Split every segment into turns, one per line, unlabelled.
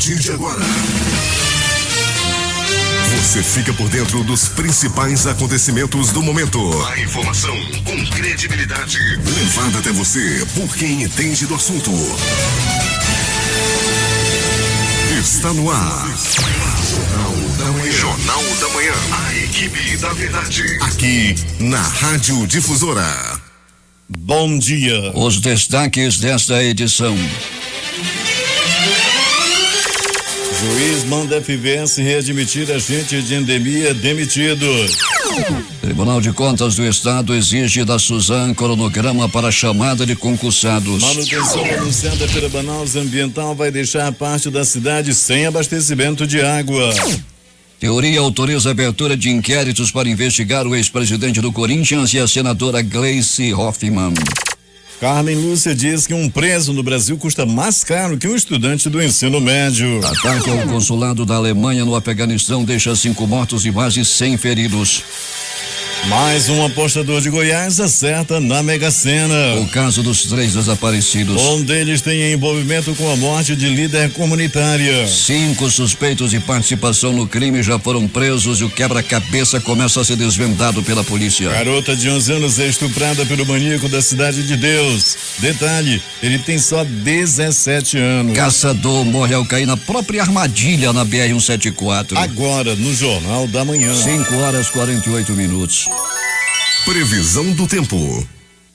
partir de agora, você fica por dentro dos principais acontecimentos do momento. A informação com credibilidade, levada até você por quem entende do assunto. Está no ar. Jornal da Manhã. Jornal da Manhã. A equipe da verdade. Aqui na Rádio Difusora.
Bom dia.
Os destaques desta edição.
Juiz manda FVS readmitir agente de endemia demitido.
Tribunal de Contas do Estado exige da Suzan cronograma para chamada de concursados.
Manutenção anunciada pela Manaus Ambiental vai deixar parte da cidade sem abastecimento de água.
Teoria autoriza a abertura de inquéritos para investigar o ex-presidente do Corinthians e a senadora Gleice Hoffmann.
Carmen Lúcia diz que um preso no Brasil custa mais caro que um estudante do ensino médio.
Ataque ao consulado da Alemanha no Afeganistão deixa 5 mortos e mais de 100 feridos.
Mais um apostador de Goiás acerta na Mega Sena.
O caso dos 3 desaparecidos.
Um deles tem envolvimento com a morte de líder comunitária.
5 suspeitos de participação no crime já foram presos e o quebra-cabeça começa a ser desvendado pela polícia.
Garota de 11 anos é estuprada pelo maníaco da Cidade de Deus. Detalhe, ele tem só 17 anos.
Caçador morre ao cair na própria armadilha na BR-174.
Agora, no Jornal da Manhã.
5h48.
Previsão do tempo.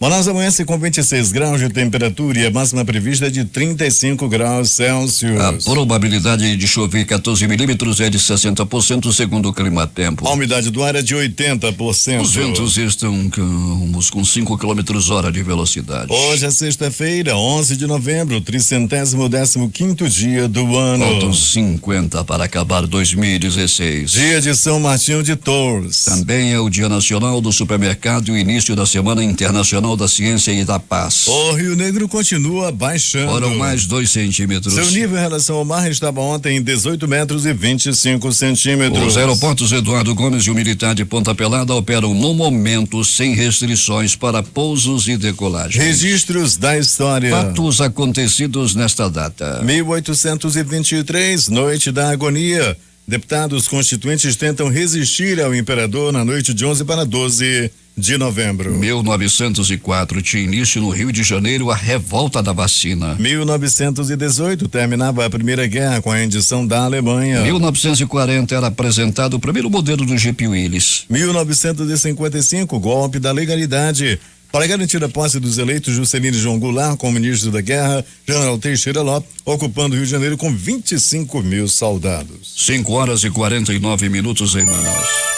Manaus amanhece com 26 graus de temperatura e a máxima prevista é de 35 graus Celsius.
A probabilidade de chover 14 milímetros é de 60% segundo o Climatempo.
A umidade do ar é de 80%.
Os ventos estão com 5 km/h de velocidade.
Hoje é sexta-feira, 11 de novembro, 315º dia do ano.
Faltam 50 para acabar 2016.
Dia de São Martinho de Tours.
Também é o Dia Nacional do Supermercado e o início da Semana Internacional da Ciência e da Paz.
O Rio Negro continua baixando.
Foram mais 2 centímetros.
Seu nível em relação ao mar estava ontem em 18 metros e 25 centímetros.
Os aeroportos Eduardo Gomes e o Militar de Ponta Pelada operam no momento sem restrições para pousos e decolagens.
Registros da história.
Fatos acontecidos nesta data.
1823, noite da agonia. Deputados constituintes tentam resistir ao imperador na noite de 11 para 12 de novembro.
1904 tinha início no Rio de Janeiro a revolta da vacina.
1918 terminava a Primeira Guerra com a rendição da Alemanha.
1940 era apresentado o primeiro modelo do Jeep Willys.
1955, golpe da legalidade. Para garantir a posse dos eleitos, Juscelino João Goulart como ministro da Guerra, General Teixeira Lopes, ocupando o Rio de Janeiro com 25 mil soldados.
5h49 em Manaus.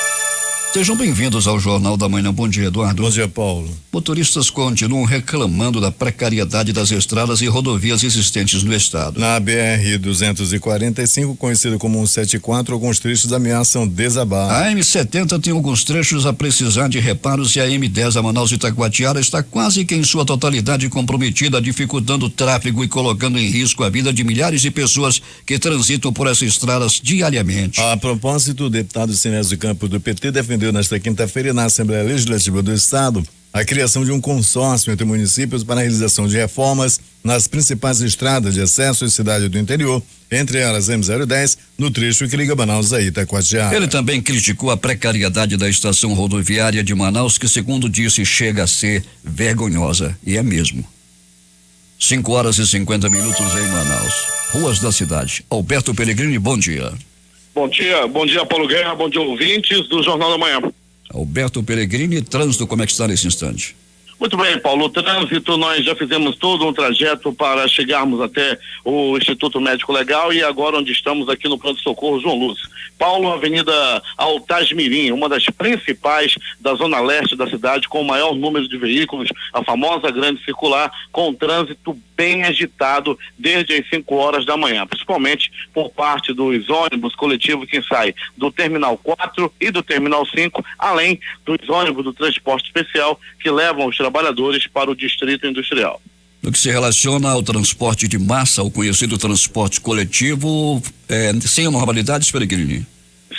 Sejam bem-vindos ao Jornal da Manhã. Bom dia, Eduardo.
Bom dia, Paulo.
Motoristas continuam reclamando da precariedade das estradas e rodovias existentes no estado.
Na BR-245, conhecida como 174, alguns trechos ameaçam desabar.
A M70 tem alguns trechos a precisar de reparos e a M10 a Manaus e Itacoatiara está quase que em sua totalidade comprometida, dificultando o tráfego e colocando em risco a vida de milhares de pessoas que transitam por essas estradas diariamente.
A propósito, o deputado Sinésio Campos do PT defendeu nesta quinta-feira na Assembleia Legislativa do Estado a criação de um consórcio entre municípios para a realização de reformas nas principais estradas de acesso à cidade do interior, entre elas M010, no trecho que liga Manaus a Itacoatiara.
Ele também criticou a precariedade da estação rodoviária de Manaus, que, segundo disse, chega a ser vergonhosa, e é mesmo. 5h50 em Manaus. Ruas da cidade. Alberto Pellegrini, bom dia.
Bom dia Paulo Guerra, bom dia ouvintes do Jornal da Manhã.
Alberto Pellegrini, trânsito, como é que está nesse instante?
Muito bem, Paulo, o trânsito, nós já fizemos todo um trajeto para chegarmos até o Instituto Médico Legal e agora onde estamos aqui no pronto-socorro João Lúcio. Paulo, Avenida Altasmirim, uma das principais da zona leste da cidade, com o maior número de veículos, a famosa grande circular, com o trânsito bem agitado desde as 5 horas da manhã, principalmente por parte dos ônibus coletivos que saem do Terminal 4 e do Terminal 5, além dos ônibus do transporte especial que levam os trabalhadores para o distrito industrial.
No que se relaciona ao transporte de massa, o conhecido transporte coletivo, sem anormalidades, Pellegrini?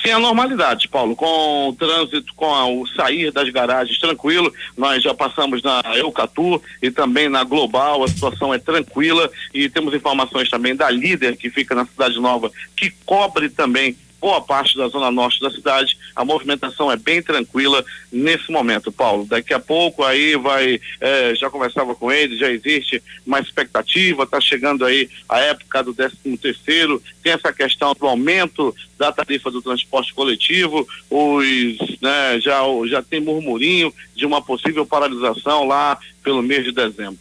Sim, a normalidade, Paulo, com o trânsito, o sair das garagens tranquilo. Nós já passamos na Eucatu e também na Global, a situação é tranquila, e temos informações também da Líder, que fica na Cidade Nova, que cobre também boa parte da zona norte da cidade. A movimentação é bem tranquila nesse momento, Paulo. Daqui a pouco aí já conversava com ele, já existe uma expectativa, está chegando aí a época do 13º, tem essa questão do aumento da tarifa do transporte coletivo, já tem murmurinho de uma possível paralisação lá pelo mês de dezembro.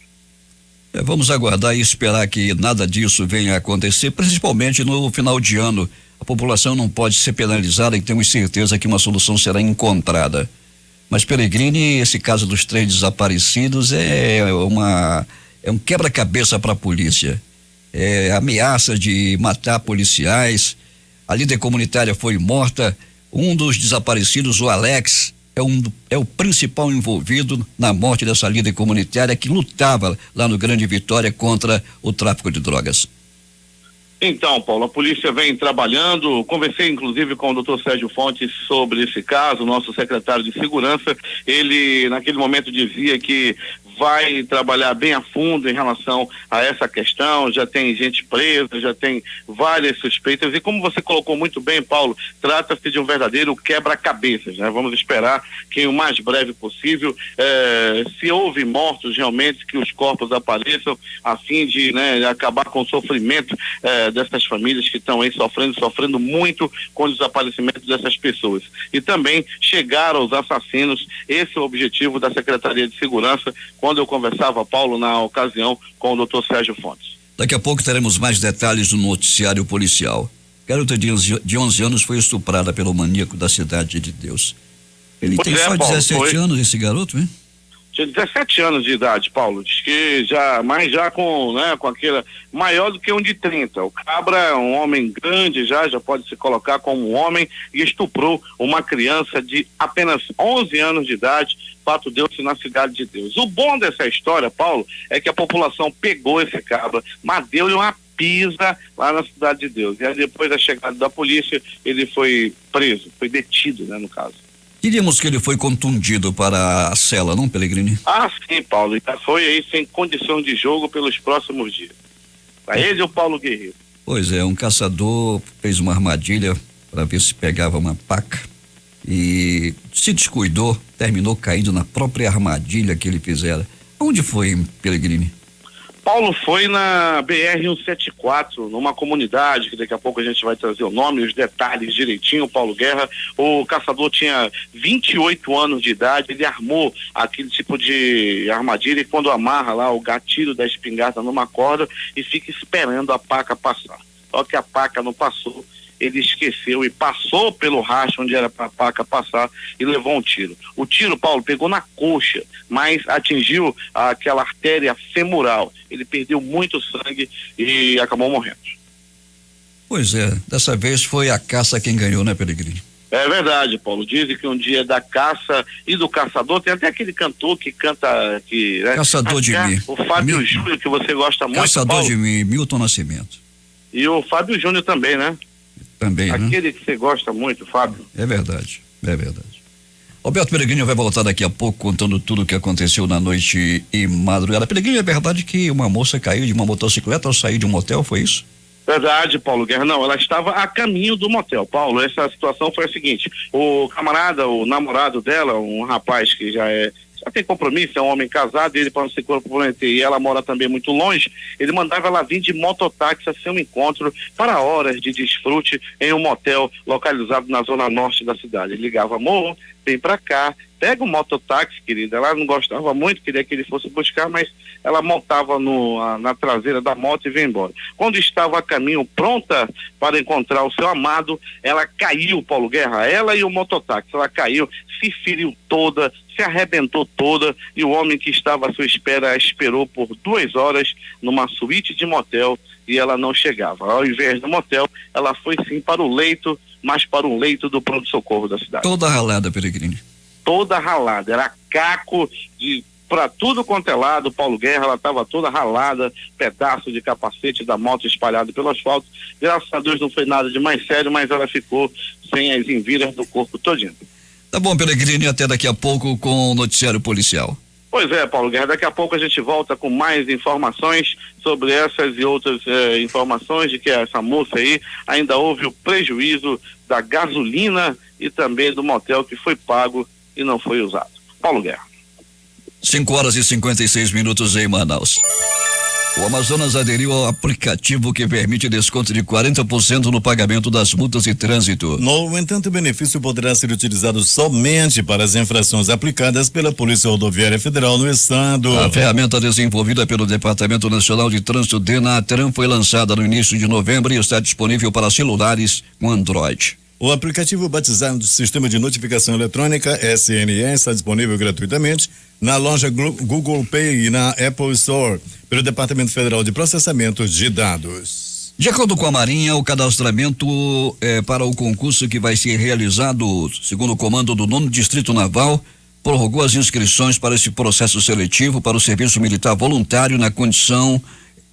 Vamos aguardar e esperar que nada disso venha a acontecer, principalmente no final de ano. A população não pode ser penalizada e temos certeza que uma solução será encontrada. Mas, Peregrini, esse caso dos 3 desaparecidos é um quebra-cabeça para a polícia. Ameaça de matar policiais. A líder comunitária foi morta. Um dos desaparecidos, o Alex, é o principal envolvido na morte dessa líder comunitária que lutava lá no Grande Vitória contra o tráfico de drogas.
Então, Paulo, a polícia vem trabalhando. Conversei inclusive com o Dr. Sérgio Fontes sobre esse caso, nosso secretário de segurança. Ele naquele momento dizia que vai trabalhar bem a fundo em relação a essa questão. Já tem gente presa, já tem várias suspeitas, e como você colocou muito bem, Paulo, trata-se de um verdadeiro quebra-cabeças, né? Vamos esperar que o mais breve possível, se houve mortos realmente, que os corpos apareçam, a fim de, acabar com o sofrimento dessas famílias que estão aí sofrendo muito com o desaparecimento dessas pessoas, e também chegar aos assassinos. Esse é o objetivo da Secretaria de Segurança, quando eu conversava, Paulo, na ocasião com o Dr. Sérgio Fontes.
Daqui a pouco teremos mais detalhes do noticiário policial. Garota de 11 anos foi estuprada pelo maníaco da Cidade de Deus. Ele tem só 17 anos, esse garoto, hein?
Tinha 17 anos de idade, Paulo. Diz que já com aquela, maior do que um de 30. O cabra é um homem grande, já pode se colocar como um homem, e estuprou uma criança de apenas 11 anos de idade. Fato deu-se na Cidade de Deus. O bom dessa história, Paulo, é que a população pegou esse cabra, mas deu-lhe uma pisa lá na Cidade de Deus. E aí, depois da chegada da polícia, ele foi preso, foi detido, no caso.
Diríamos que ele foi contundido para a cela, não, Peregrini?
Ah, sim, Paulo. E foi aí sem condição de jogo pelos próximos dias. Para ele, o Paulo Guerreiro.
Pois é, um caçador fez uma armadilha para ver se pegava uma paca e se descuidou, terminou caindo na própria armadilha que ele fizera. Onde foi, Peregrini?
Paulo, foi na BR-174, numa comunidade, que daqui a pouco a gente vai trazer o nome, os detalhes direitinho, Paulo Guerra. O caçador tinha 28 anos de idade, ele armou aquele tipo de armadilha, e quando amarra lá o gatilho da espingarda numa corda e fica esperando a paca passar. Só que a paca não passou, ele esqueceu e passou pelo rastro onde era para a paca passar e levou um tiro. O tiro, Paulo, pegou na coxa, mas atingiu aquela artéria femoral. Ele perdeu muito sangue e acabou morrendo.
Pois é, dessa vez foi a caça quem ganhou, né, Peregrini?
É verdade, Paulo. Dizem que um dia é da caça e do caçador. Tem até aquele cantor que canta
Caçador de Mim.
O Fábio Júnior, que você gosta muito,
Caçador
Paulo.
de Mim, Milton Nascimento.
E o Fábio Júnior também, né?
Também,
aquele que você gosta muito, Fábio.
É verdade. Alberto Peregrini vai voltar daqui a pouco contando tudo o que aconteceu na noite e madrugada. Peregrini, é verdade que uma moça caiu de uma motocicleta ao sair de um motel, foi isso?
Verdade, Paulo Guerra. Não, ela estava a caminho do motel. Paulo, essa situação foi a seguinte: o camarada, o namorado dela, um rapaz que já tem compromisso, é um homem casado, ele para não se comprometer, e ela mora também muito longe, ele mandava ela vir de mototáxi a seu encontro para horas de desfrute em um motel localizado na zona norte da cidade. Ele ligava: amor, vem pra cá, pega o mototáxi, querida. Ela não gostava muito, queria que ele fosse buscar, mas ela montava na traseira da moto e veio embora. Quando estava a caminho, pronta para encontrar o seu amado, ela caiu, Paulo Guerra, ela e o mototáxi. Ela caiu, se feriu toda, se arrebentou toda, e o homem que estava à sua espera a esperou por 2 horas numa suíte de motel e ela não chegava. Ao invés do motel, ela foi sim para o leito, mas para um leito do pronto-socorro da cidade.
Toda ralada, Peregrini.
Toda ralada, era caco de para tudo quanto é lado. Paulo Guerra, ela estava toda ralada, pedaço de capacete da moto espalhado pelo asfalto. Graças a Deus não foi nada de mais sério, mas ela ficou sem as enviras do corpo todinho.
Tá bom, Peregrini, até daqui a pouco com o noticiário policial.
Pois é, Paulo Guerra, daqui a pouco a gente volta com mais informações sobre essas e outras informações de que essa moça aí ainda houve o prejuízo da gasolina e também do motel que foi pago e não foi usado. Paulo Guerra.
5h56 em Manaus. O Amazonas aderiu ao aplicativo que permite desconto de 40% no pagamento das multas de trânsito.
No entanto, o benefício poderá ser utilizado somente para as infrações aplicadas pela Polícia Rodoviária Federal no estado.
A ferramenta desenvolvida pelo Departamento Nacional de Trânsito, DENATRAN, foi lançada no início de novembro e está disponível para celulares com Android.
O aplicativo batizado de Sistema de Notificação Eletrônica, SNE, está disponível gratuitamente na loja Google Pay e na Apple Store, pelo Departamento Federal de Processamento de Dados.
De acordo com a Marinha, o cadastramento para o concurso que vai ser realizado, segundo o comando do 9º Distrito Naval, prorrogou as inscrições para esse processo seletivo para o serviço militar voluntário na condição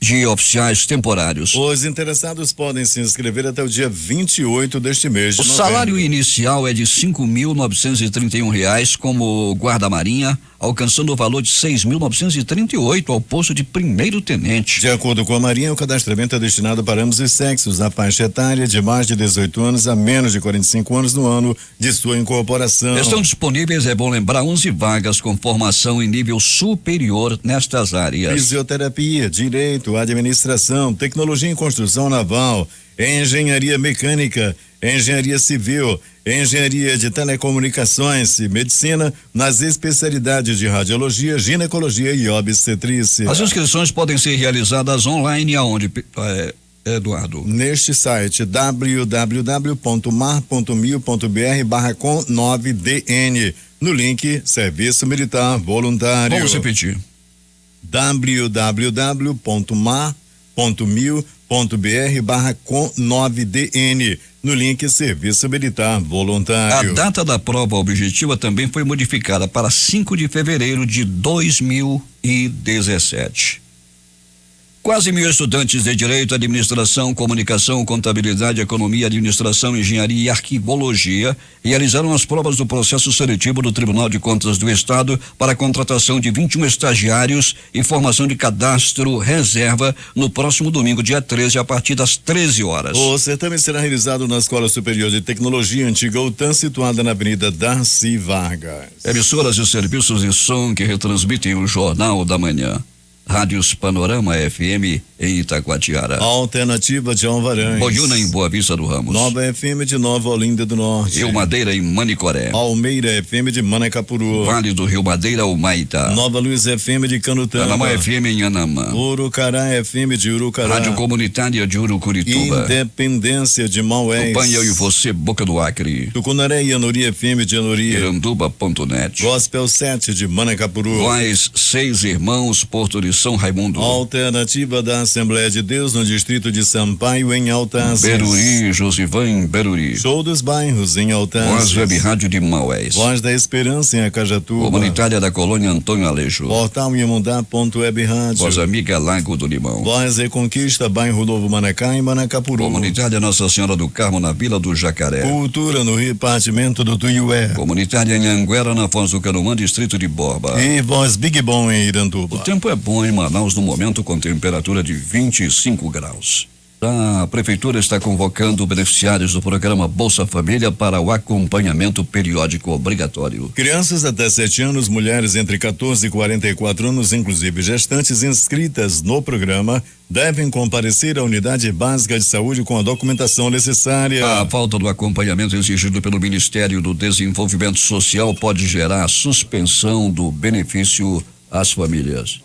de oficiais temporários.
Os interessados podem se inscrever até o dia 28 deste mês de novembro.
O salário inicial é de R$5.931 como guarda-marinha, alcançando o valor de R$6.938 ao posto de primeiro-tenente.
De acordo com a Marinha, o cadastramento é destinado para ambos os sexos, a faixa etária de mais de 18 anos a menos de 45 anos no ano de sua incorporação.
Estão disponíveis, é bom lembrar, 11 vagas com formação em nível superior nestas áreas.
Fisioterapia, direito, administração, tecnologia em construção naval, engenharia mecânica, engenharia civil, engenharia de telecomunicações e medicina nas especialidades de radiologia, ginecologia e obstetrícia.
As inscrições podem ser realizadas online aonde, Eduardo?
Neste site www.mar.mil.br/com9dn, no link Serviço Militar Voluntário.
Vamos repetir.
www.mar.mil.br/com9dn, no link Serviço Militar Voluntário.
A data da prova objetiva também foi modificada para 5 de fevereiro de 2017. Quase 1.000 estudantes de Direito, Administração, Comunicação, Contabilidade, Economia, Administração, Engenharia e Arquivologia realizaram as provas do processo seletivo do Tribunal de Contas do Estado para a contratação de 21 estagiários e formação de cadastro reserva no próximo domingo, dia 13, a partir das 13 horas.
O certame será realizado na Escola Superior de Tecnologia Antiga UTAN, situada na Avenida Darcy Vargas.
Emissoras e serviços de som que retransmitem o Jornal da Manhã. Rádios Panorama FM em Itacoatiara.
Alternativa de Alvarães.
Boiúna em Boa Vista do Ramos.
Nova FM de Nova Olinda do Norte.
Rio Madeira em Manicoré.
Almeira FM de Manacapuru.
Vale do Rio Madeira, Humaitá.
Nova Luz FM de Canutama.
Anamã FM em Anamã.
Urucará FM de Urucará.
Rádio Comunitária de Urucurituba.
Independência de Maués.
Tupanha e você, Boca do Acre.
Tucunaré e Anuri FM de Anuri.
Iranduba.net.
Gospel 7 de Manacapuru.
Voz 6 Irmãos, Porto de São Raimundo.
Alternativa da Assembleia de Deus no distrito de Sampaio, em Altazes.
Beruri, Josivan em Beruri.
Show dos Bairros em Altazes.
Voz Web Rádio de Maués.
Voz da Esperança em Acajatuba.
Comunitária da Colônia Antônio Alejo.
Portal Iamundá.web Rádio.
Voz Amiga Lago do Limão.
Voz Reconquista, Bairro Novo Manacá, em Manacapuru.
Comunitária Nossa Senhora do Carmo, na Vila do Jacaré.
Cultura no repartimento do Tuiué.
Comunitária em Anguera, na Foz do Caruã, distrito de Borba.
E Voz Big Bom em Iranduba.
O tempo é bom em Manaus no momento, com temperatura de 25 graus. A Prefeitura está convocando beneficiários do programa Bolsa Família para o acompanhamento periódico obrigatório.
Crianças até 7 anos, mulheres entre 14 e 44 anos, inclusive gestantes inscritas no programa, devem comparecer à unidade básica de saúde com a documentação necessária.
A falta do acompanhamento exigido pelo Ministério do Desenvolvimento Social pode gerar a suspensão do benefício às famílias.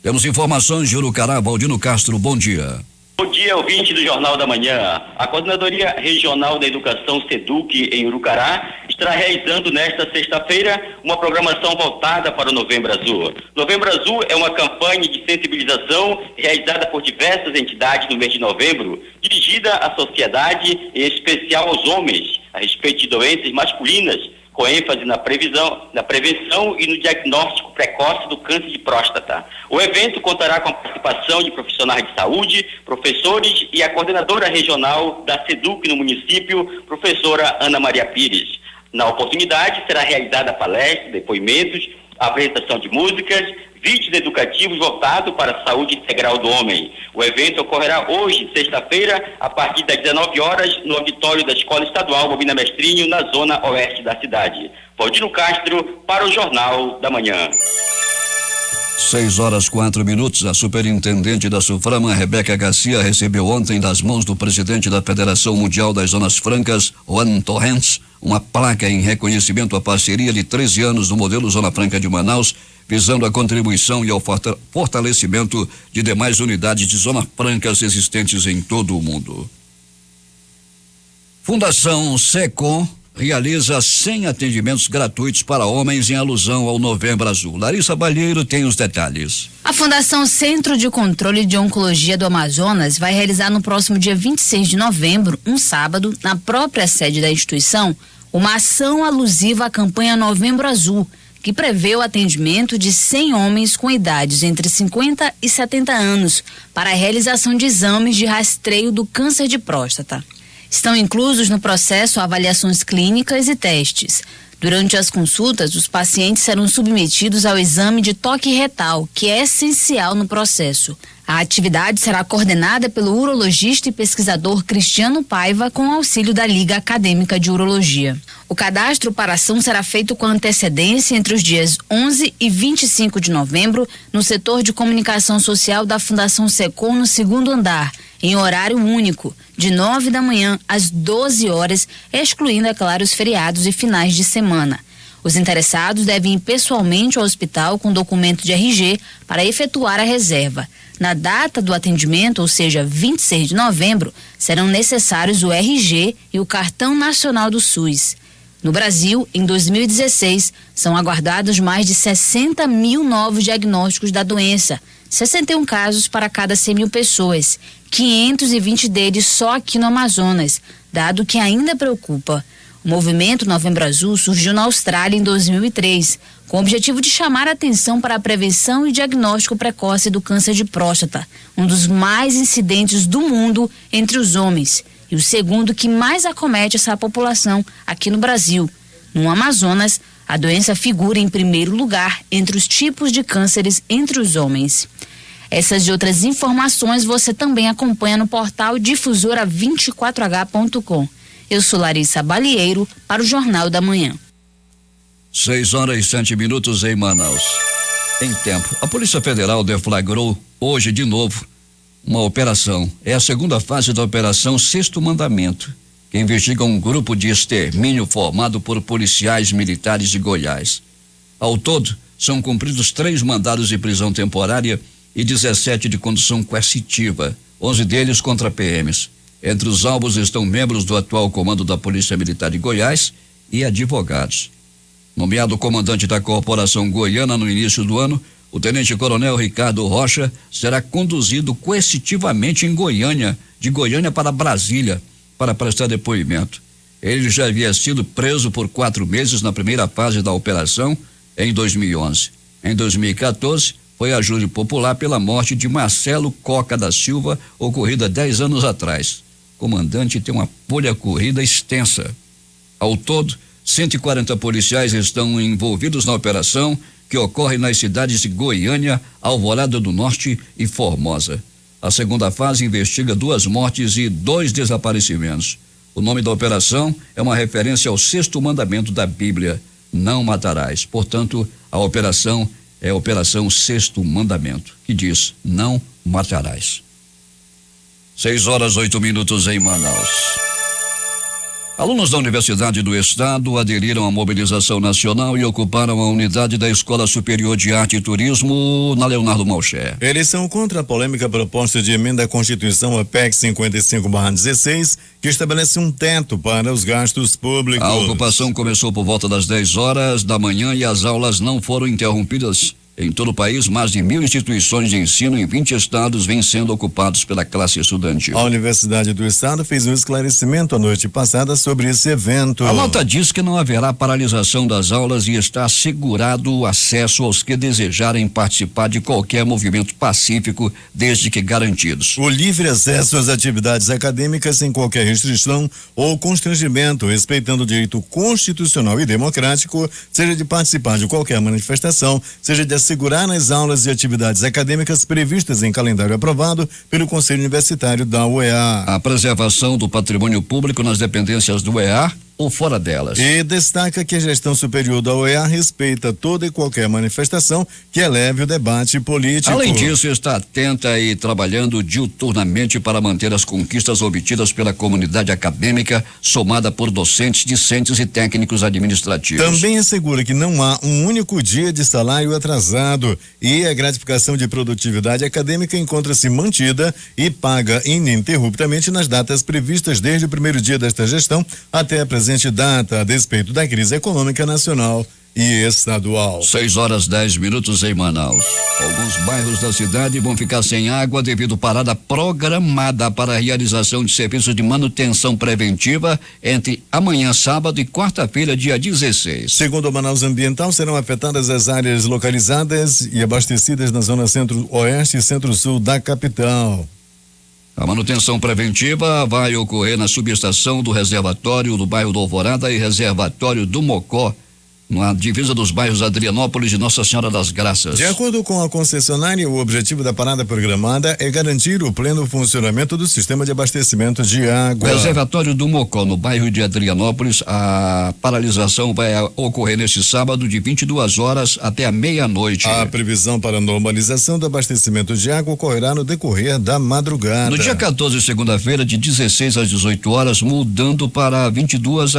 Temos informações de Urucará. Valdino Castro, bom dia.
Bom dia, ouvinte do Jornal da Manhã. A Coordenadoria Regional da Educação SEDUC em Urucará estará realizando nesta sexta-feira uma programação voltada para o Novembro Azul. Novembro Azul é uma campanha de sensibilização realizada por diversas entidades no mês de novembro, dirigida à sociedade, em especial aos homens, a respeito de doenças masculinas, com ênfase na prevenção e no diagnóstico precoce do câncer de próstata. O evento contará com a participação de profissionais de saúde, professores e a coordenadora regional da SEDUC no município, professora Ana Maria Pires. Na oportunidade, será realizada palestra, depoimentos, apresentação de músicas, vídeos educativos voltados para a saúde integral do homem. O evento ocorrerá hoje, sexta-feira, a partir das 19 horas, no auditório da Escola Estadual Bobina Mestrinho, na zona oeste da cidade. Paulino Castro, para o Jornal da Manhã.
6h04. A superintendente da SUFRAMA, Rebeca Garcia, recebeu ontem das mãos do presidente da Federação Mundial das Zonas Francas, Juan Torrens, uma placa em reconhecimento à parceria de 13 anos do modelo Zona Franca de Manaus, visando a contribuição e ao fortalecimento de demais unidades de Zona Francas existentes em todo o mundo. Fundação SECOM realiza 100 atendimentos gratuitos para homens em alusão ao Novembro Azul. Larissa Balheiro tem os detalhes.
A Fundação Centro de Controle de Oncologia do Amazonas vai realizar no próximo dia 26 de novembro, um sábado, na própria sede da instituição, uma ação alusiva à campanha Novembro Azul, que prevê o atendimento de 100 homens com idades entre 50 e 70 anos para a realização de exames de rastreio do câncer de próstata. Estão inclusos no processo avaliações clínicas e testes. Durante as consultas, os pacientes serão submetidos ao exame de toque retal, que é essencial no processo. A atividade será coordenada pelo urologista e pesquisador Cristiano Paiva, com auxílio da Liga Acadêmica de Urologia. O cadastro para a ação será feito com antecedência entre os dias 11 e 25 de novembro, no setor de comunicação social da Fundação SECOM, no 2º andar, em horário único, de 9 da manhã às 12 horas, excluindo, é claro, os feriados e finais de semana. Os interessados devem ir pessoalmente ao hospital com documento de RG para efetuar a reserva. Na data do atendimento, ou seja, 26 de novembro, serão necessários o RG e o Cartão Nacional do SUS. No Brasil, em 2016, são aguardados mais de 60 mil novos diagnósticos da doença, 61 casos para cada 100 mil pessoas, 520 deles só aqui no Amazonas, dado que ainda preocupa. O movimento Novembro Azul surgiu na Austrália em 2003, com o objetivo de chamar a atenção para a prevenção e diagnóstico precoce do câncer de próstata, um dos mais incidentes do mundo entre os homens, e o segundo que mais acomete essa população aqui no Brasil. No Amazonas, a doença figura em primeiro lugar entre os tipos de cânceres entre os homens. Essas e outras informações você também acompanha no portal difusora24h.com. Eu sou Larissa Balieiro para o Jornal da Manhã.
6h07 em Manaus. Em tempo, a Polícia Federal deflagrou hoje de novo uma operação. É a segunda fase da Operação Sexto Mandamento, que investiga um grupo de extermínio formado por policiais militares de Goiás. Ao todo, são cumpridos 3 mandados de prisão temporária e 17 de condução coercitiva, 11 deles contra PMs. Entre os alvos estão membros do atual comando da Polícia Militar de Goiás e advogados. Nomeado comandante da Corporação Goiana no início do ano, o tenente-coronel Ricardo Rocha será conduzido coercitivamente em Goiânia, de Goiânia para Brasília, para prestar depoimento. Ele já havia sido preso por 4 meses na primeira fase da operação em 2011. Em 2014, foi a júri popular pela morte de Marcelo Coca da Silva, ocorrida 10 anos atrás. O comandante tem uma folha corrida extensa. Ao todo, 140 policiais estão envolvidos na operação, que ocorre nas cidades de Goiânia, Alvorada do Norte e Formosa. A segunda fase investiga 2 mortes e 2 desaparecimentos. O nome da operação é uma referência ao 6º mandamento da Bíblia: não matarás. Portanto, a operação é a Operação Sexto Mandamento, que diz: não matarás. 6h08 em Manaus. Alunos da Universidade do Estado aderiram à mobilização nacional e ocuparam a unidade da Escola Superior de Arte e Turismo na Leonardo Malcher.
Eles são contra a polêmica proposta de emenda à Constituição, a PEC 55/16, que estabelece um teto para os gastos públicos.
A ocupação começou por volta das 10 horas da manhã e as aulas não foram interrompidas Em todo o país, mais de 1.000 instituições de ensino em 20 estados vêm sendo ocupados pela classe estudantil.
A Universidade do Estado fez um esclarecimento a noite passada sobre esse evento.
A nota diz que não haverá paralisação das aulas e está assegurado o acesso aos que desejarem participar de qualquer movimento pacífico, desde que garantidos.
O livre acesso às atividades acadêmicas sem qualquer restrição ou constrangimento, respeitando o direito constitucional e democrático, seja de participar de qualquer manifestação, seja de assegurar nas aulas e atividades acadêmicas previstas em calendário aprovado pelo Conselho Universitário da UEA.
A preservação do patrimônio público nas dependências do UEA ou fora delas.
E destaca que a gestão superior da UEA respeita toda e qualquer manifestação que eleve o debate político.
Além disso, está atenta e trabalhando diuturnamente para manter as conquistas obtidas pela comunidade acadêmica, somada por docentes, discentes e técnicos administrativos.
Também assegura que não há um único dia de salário atrasado e a gratificação de produtividade acadêmica encontra-se mantida e paga ininterruptamente nas datas previstas desde o primeiro dia desta gestão até a presente data, a despeito da crise econômica nacional e estadual.
6:10 em Manaus. Alguns bairros da cidade vão ficar sem água devido à parada programada para a realização de serviços de manutenção preventiva entre amanhã, sábado, e quarta-feira, dia 16.
Segundo o Manaus Ambiental, serão afetadas as áreas localizadas e abastecidas na zona centro-oeste e centro-sul da capital.
A manutenção preventiva vai ocorrer na subestação do reservatório do bairro do Alvorada e reservatório do Mocó, na divisa dos bairros Adrianópolis e Nossa Senhora das Graças.
De acordo com a concessionária, o objetivo da parada programada é garantir o pleno funcionamento do sistema de abastecimento de água.
O reservatório do Mocó, no bairro de Adrianópolis, a paralisação vai ocorrer neste sábado de 22 horas até a meia-noite.
A previsão para a normalização do abastecimento de água ocorrerá no decorrer da madrugada.
No dia 14, segunda-feira, de 16 às 18 horas, mudando para 22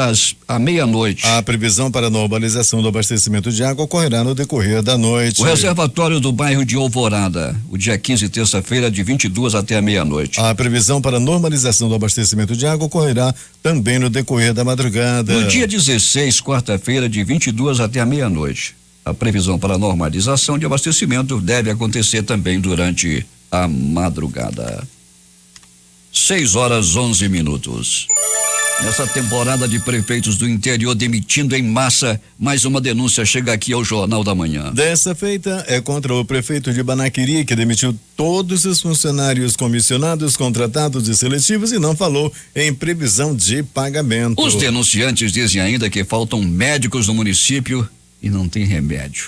à meia-noite.
A previsão para a normalização do abastecimento de água ocorrerá no decorrer da noite.
O reservatório do bairro de Alvorada, o dia 15, terça-feira, de 22 até a meia-noite.
A previsão para a normalização do abastecimento de água ocorrerá também no decorrer da madrugada.
No dia 16, quarta-feira, de 22 até a meia-noite. A previsão para a normalização de abastecimento deve acontecer também durante a madrugada. 6:11. Nessa temporada de prefeitos do interior demitindo em massa, mais uma denúncia chega aqui ao Jornal da Manhã.
Dessa feita é contra o prefeito de Banaquiri, que demitiu todos os funcionários comissionados, contratados e seletivos e não falou em previsão de pagamento.
Os denunciantes dizem ainda que faltam médicos no município e não tem remédio.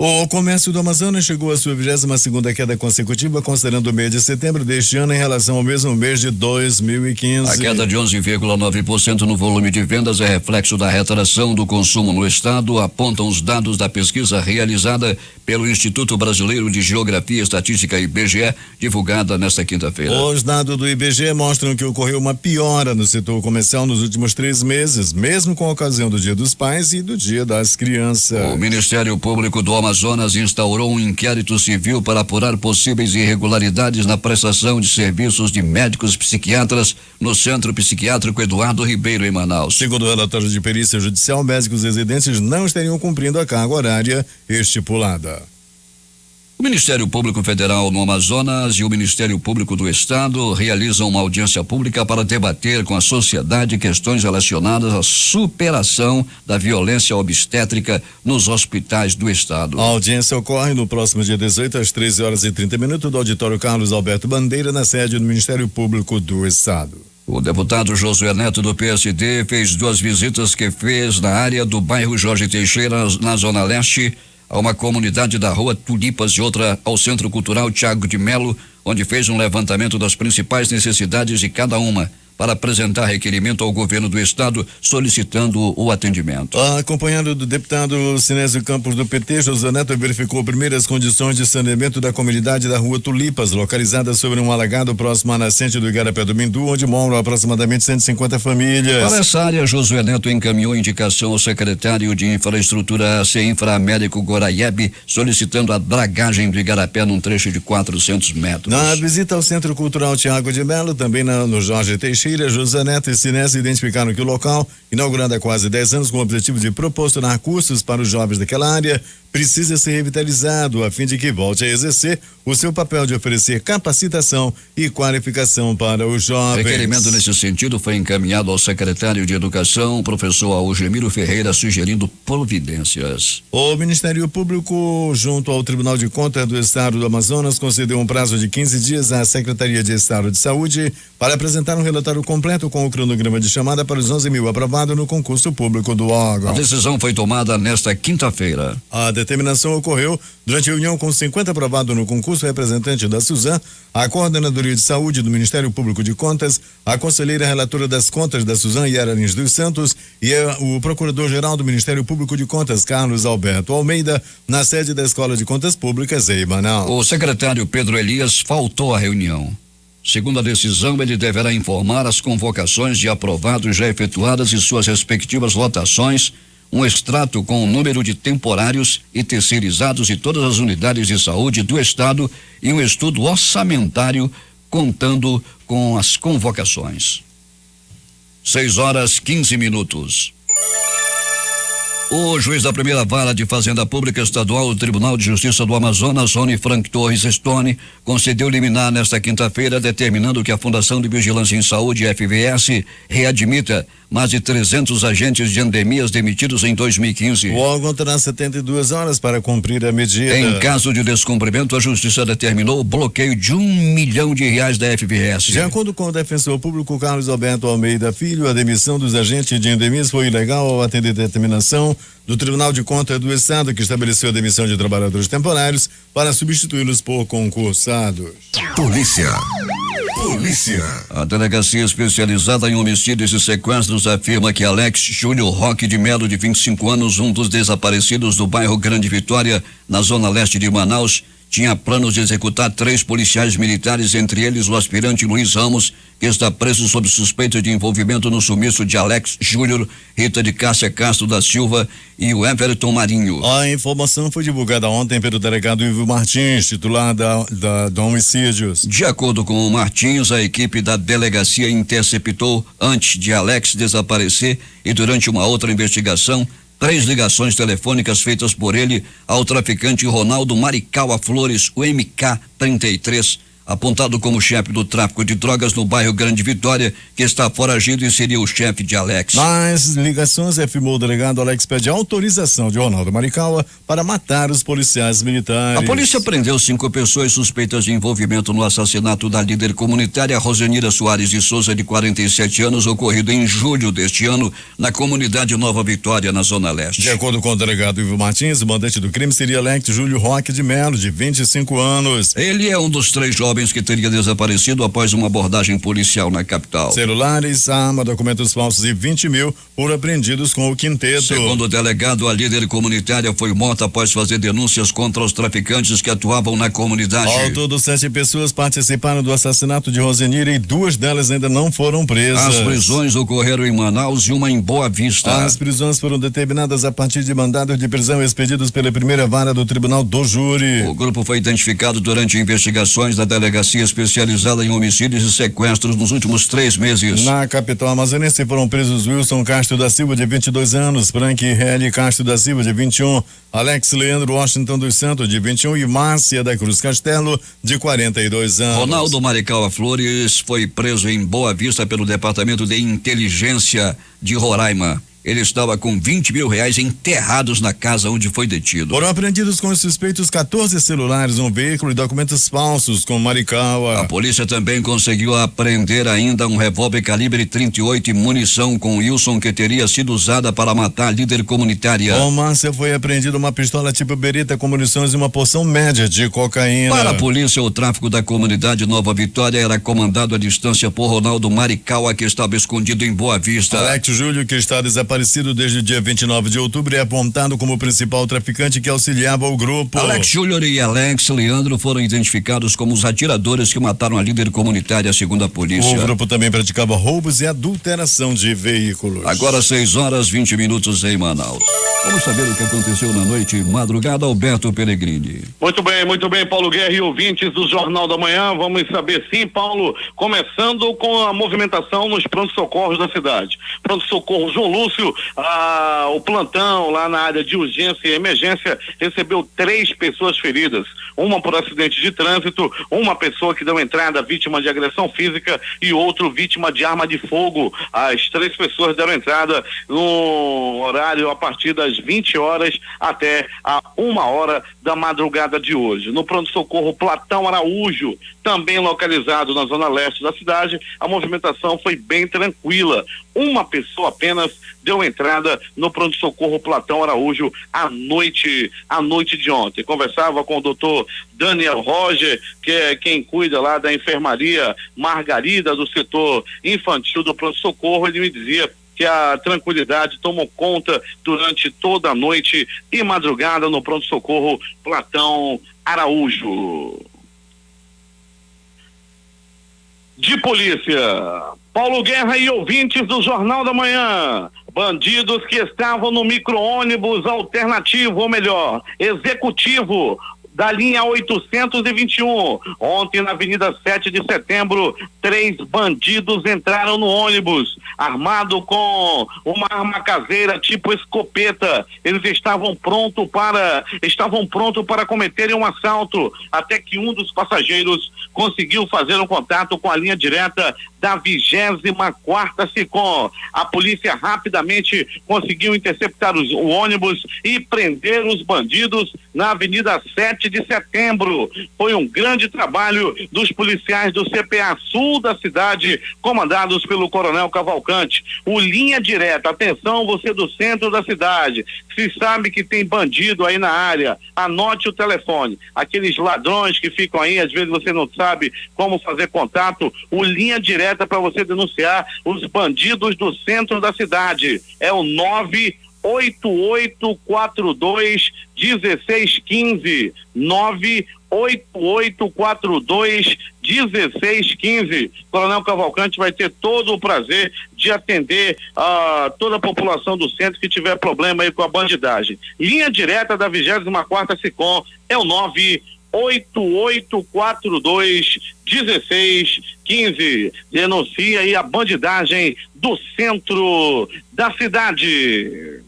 O comércio do Amazonas chegou à sua 22ª queda consecutiva, considerando o mês de setembro deste ano em relação ao mesmo mês de 2015.
A queda de 11,9% no volume de vendas é reflexo da retração do consumo no estado, apontam os dados da pesquisa realizada pelo Instituto Brasileiro de Geografia e Estatística, IBGE, divulgada nesta quinta-feira.
Os dados do IBGE mostram que ocorreu uma piora no setor comercial nos últimos 3 meses, mesmo com a ocasião do Dia dos Pais e do Dia das Crianças.
O Ministério Público do Amazonas instaurou um inquérito civil para apurar possíveis irregularidades na prestação de serviços de médicos psiquiatras no Centro Psiquiátrico Eduardo Ribeiro, em Manaus.
Segundo o relatório de perícia judicial, médicos residentes não estariam cumprindo a carga horária estipulada.
O Ministério Público Federal no Amazonas e o Ministério Público do Estado realizam uma audiência pública para debater com a sociedade questões relacionadas à superação da violência obstétrica nos hospitais do Estado.
A audiência ocorre no próximo dia 18, às 13h30, do auditório Carlos Alberto Bandeira, na sede do Ministério Público do Estado.
O deputado Josué Neto, do PSD, fez 2 visitas que fez na área do bairro Jorge Teixeira, na Zona Leste, a uma comunidade da Rua Tulipas e outra ao Centro Cultural Tiago de Melo, onde fez um levantamento das principais necessidades de cada uma, para apresentar requerimento ao governo do estado solicitando o atendimento.
Acompanhado do deputado Sinésio Campos do PT, Josué Neto verificou primeiras condições de saneamento da comunidade da Rua Tulipas, localizada sobre um alagado próximo à nascente do Igarapé do Mindu, onde moram aproximadamente 150 famílias.
Para essa área, Josué Neto encaminhou indicação ao secretário de Infraestrutura CEINFRA, Américo Goraieb, solicitando a dragagem do Igarapé num trecho de 400 metros.
Na visita ao Centro Cultural Tiago de Melo, também no Jorge Teixeira, Josué Neto e Sinésio identificaram que o local, inaugurado há quase 10 anos com o objetivo de proporcionar cursos para os jovens daquela área, precisa ser revitalizado a fim de que volte a exercer o seu papel de oferecer capacitação e qualificação para os jovens.
Requerimento nesse sentido foi encaminhado ao secretário de Educação, professor Algemiro Ferreira, sugerindo providências.
O Ministério Público, junto ao Tribunal de Contas do Estado do Amazonas, concedeu um prazo de 15 dias à Secretaria de Estado de Saúde para apresentar um relatório completo com o cronograma de chamada para os 11.000 aprovados no concurso público do órgão.
A decisão foi tomada nesta quinta-feira.
A determinação ocorreu durante reunião com 50 aprovados no concurso, representante da Suzan, a Coordenadoria de Saúde do Ministério Público de Contas, a conselheira relatora das contas da Suzan, Yara Lins dos Santos, e o Procurador-Geral do Ministério Público de Contas, Carlos Alberto Almeida, na sede da Escola de Contas Públicas em Manaus.
O secretário Pedro Elias faltou à reunião. Segundo a decisão, ele deverá informar as convocações de aprovados já efetuadas e suas respectivas lotações, um extrato com o número de temporários e terceirizados de todas as unidades de saúde do Estado e um estudo orçamentário contando com as convocações. 6:15. O juiz da primeira vara de Fazenda Pública Estadual do Tribunal de Justiça do Amazonas, Rony Frank Torres Stone, concedeu liminar nesta quinta-feira, determinando que a Fundação de Vigilância em Saúde, FVS, readmita mais de 300 agentes de endemias demitidos em 2015.
O órgão terá 72 horas para cumprir a medida.
Em caso de descumprimento, a Justiça determinou o bloqueio de R$1 milhão da FVS.
De acordo com o defensor público Carlos Alberto Almeida Filho, a demissão dos agentes de endemias foi ilegal ao atender determinação do Tribunal de Contas do Estado, que estabeleceu a demissão de trabalhadores temporários para substituí-los por concursados.
Polícia.
A delegacia especializada em homicídios e sequestros afirma que Alex Júnior Roque de Melo, de 25 anos, um dos desaparecidos do bairro Grande Vitória, na zona leste de Manaus, tinha planos de executar 3 policiais militares, entre eles o aspirante Luiz Ramos, que está preso sob suspeita de envolvimento no sumiço de Alex Júnior, Rita de Cássia Castro da Silva e o Everton Marinho.
A informação foi divulgada ontem pelo delegado Ivo Martins, titular da Homicídios.
De acordo com o Martins, a equipe da delegacia interceptou, antes de Alex desaparecer e durante uma outra investigação, 3 ligações telefônicas feitas por ele ao traficante Ronaldo Maricaua Flores, o MK33, apontado como chefe do tráfico de drogas no bairro Grande Vitória, que está foragido e seria o chefe de Alex.
Nas ligações, afirmou o delegado, Alex pede autorização de Ronaldo Maricaua para matar os policiais militares.
A polícia prendeu 5 pessoas suspeitas de envolvimento no assassinato da líder comunitária Rosenira Soares de Souza, de 47 anos, ocorrido em julho deste ano, na comunidade Nova Vitória, na Zona Leste.
De acordo com o delegado Ivo Martins, o mandante do crime seria Alex Júlio Roque de Melo, de 25 anos.
Ele é um dos 3 jovens que teria desaparecido após uma abordagem policial na capital.
Celulares, arma, documentos falsos e 20 mil foram apreendidos com o quinteto.
Segundo o delegado, a líder comunitária foi morta após fazer denúncias contra os traficantes que atuavam na comunidade.
Ao todo, 7 pessoas participaram do assassinato de Rosenira e 2 delas ainda não foram presas.
As prisões ocorreram em Manaus e uma em Boa Vista.
As prisões foram determinadas a partir de mandados de prisão expedidos pela primeira vara do Tribunal do Júri.
O grupo foi identificado durante investigações da delegacia especializada em homicídios e sequestros nos últimos 3 meses.
Na capital amazonense foram presos Wilson Castro da Silva, de 22 anos, Frank Heli Castro da Silva, de 21, Alex Leandro Washington dos Santos, de 21 e Márcia da Cruz Castelo, de 42 anos.
Ronaldo Maricaua Flores foi preso em Boa Vista pelo Departamento de Inteligência de Roraima. Ele estava com R$20 mil enterrados na casa onde foi detido.
Foram apreendidos com os suspeitos 14 celulares, um veículo e documentos falsos com Maricaua.
A polícia também conseguiu apreender ainda um revólver calibre 38 e munição com Wilson, que teria sido usada para matar a líder comunitária.
Com Márcia foi apreendida uma pistola tipo Beretta com munições e uma porção média de cocaína.
Para a polícia, o tráfico da comunidade Nova Vitória era comandado à distância por Ronaldo Maricaua, que estava escondido em Boa Vista.
Alex Júlio, que está desaparecido desde o dia 29 de outubro, é apontado como o principal traficante que auxiliava o grupo.
Alex Júnior e Alex Leandro foram identificados como os atiradores que mataram a líder comunitária, segundo a polícia.
O grupo também praticava roubos e adulteração de veículos.
Agora 6:20 em Manaus. Vamos saber o que aconteceu na noite madrugada, Alberto Pellegrini.
Muito bem, Paulo Guerra e ouvintes do Jornal da Manhã, vamos saber sim, Paulo, começando com a movimentação nos pronto-socorros da cidade. Pronto-socorro João Lúcio, o plantão lá na área de urgência e emergência recebeu 3 pessoas feridas, uma por acidente de trânsito, uma pessoa que deu entrada vítima de agressão física e outro vítima de arma de fogo. As 3 pessoas deram entrada no horário a partir das 20 horas até a 1h da madrugada de hoje. No pronto-socorro Platão Araújo, também localizado na zona leste da cidade, a movimentação foi bem tranquila. Uma pessoa apenas deu entrada no pronto-socorro Platão Araújo à noite de ontem. Conversava com o doutor Daniel Roger, que é quem cuida lá da enfermaria Margarida do setor infantil do pronto-socorro. Ele me dizia que a tranquilidade tomou conta durante toda a noite e madrugada no pronto-socorro Platão Araújo. De polícia, Paulo Guerra e ouvintes do Jornal da Manhã. Bandidos que estavam no micro-ônibus alternativo, ou melhor, executivo, da linha 821. Ontem, na Avenida 7 de Setembro, 3 bandidos entraram no ônibus, armado com uma arma caseira tipo escopeta. Eles estavam prontos para cometerem um assalto, até que um dos passageiros conseguiu fazer um contato com a linha direta da 24ª SICOM. A polícia rapidamente conseguiu interceptar o ônibus e prender os bandidos na Avenida 7 de Setembro. Foi um grande trabalho dos policiais do CPA Sul da cidade, comandados pelo Coronel Cavalcante. O linha direta, atenção você do centro da cidade, se sabe que tem bandido aí na área, anote o telefone. Aqueles ladrões que ficam aí, às vezes você não sabe como fazer contato, o linha direta para você denunciar os bandidos do centro da cidade é o 98842-1615, 98842-1615. Coronel Cavalcante vai ter todo o prazer de atender a toda a população do centro que tiver problema aí com a bandidagem. Linha direta da 24ª SICOM é o 98842-1615. Denuncia aí a bandidagem do centro da cidade.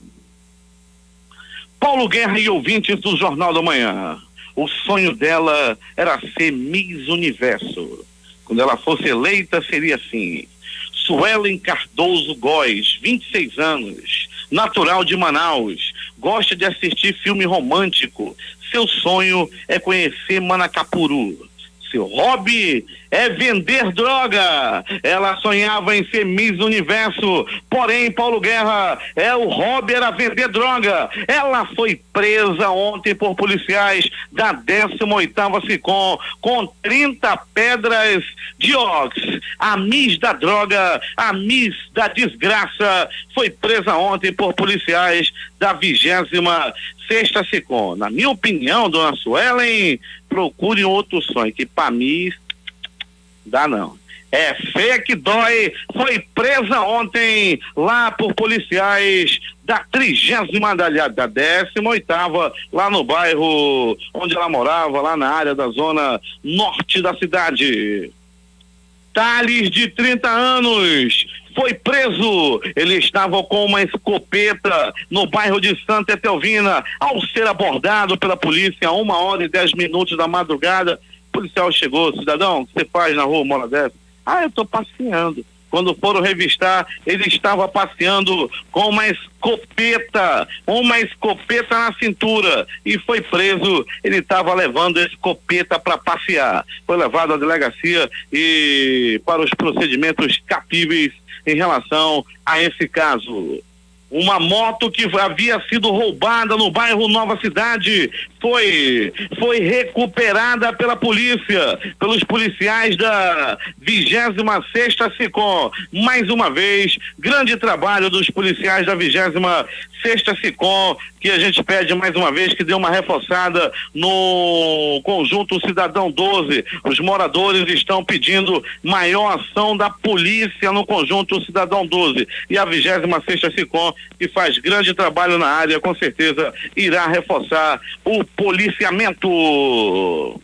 Paulo Guerra e ouvintes do Jornal da Manhã. O sonho dela era ser Miss Universo. Quando ela fosse eleita, seria assim: Suelen Cardoso Góes, 26 anos, natural de Manaus, gosta de assistir filme romântico. Seu sonho é conhecer Manacapuru. Seu hobby é vender droga. Ela sonhava em ser Miss Universo, porém, Paulo Guerra, o hobby era vender droga. Ela foi presa ontem por policiais da 18ª SICOM com 30 pedras de ox. A Miss da droga, a Miss da desgraça, foi presa ontem por policiais da 26ª SICOM. Na minha opinião, dona Suelen, procure outro sonho, que pra mim dá não. É feia que dói. Foi presa ontem lá por policiais da 18ª, lá no bairro onde ela morava, lá na área da zona norte da cidade. Thales, de 30 anos, foi preso. Ele estava com uma escopeta no bairro de Santa Etelvina. Ao ser abordado pela polícia a 1h10 da madrugada, o policial chegou: cidadão, o que você faz na rua, mora dessa? Eu estou passeando. Quando foram revistar, ele estava passeando com uma escopeta na cintura, e foi preso. Ele estava levando a escopeta para passear. Foi levado à delegacia e para os procedimentos cabíveis em relação a esse caso. Uma moto que havia sido roubada no bairro Nova Cidade foi recuperada pela polícia, pelos policiais da 26ª SICOM. Mais uma vez, grande trabalho dos policiais da 26ª SICOM, que a gente pede mais uma vez que dê uma reforçada no conjunto Cidadão 12. Os moradores estão pedindo maior ação da polícia no conjunto Cidadão 12. E a 26ª SICOM que faz grande trabalho na área, com certeza irá reforçar o policiamento.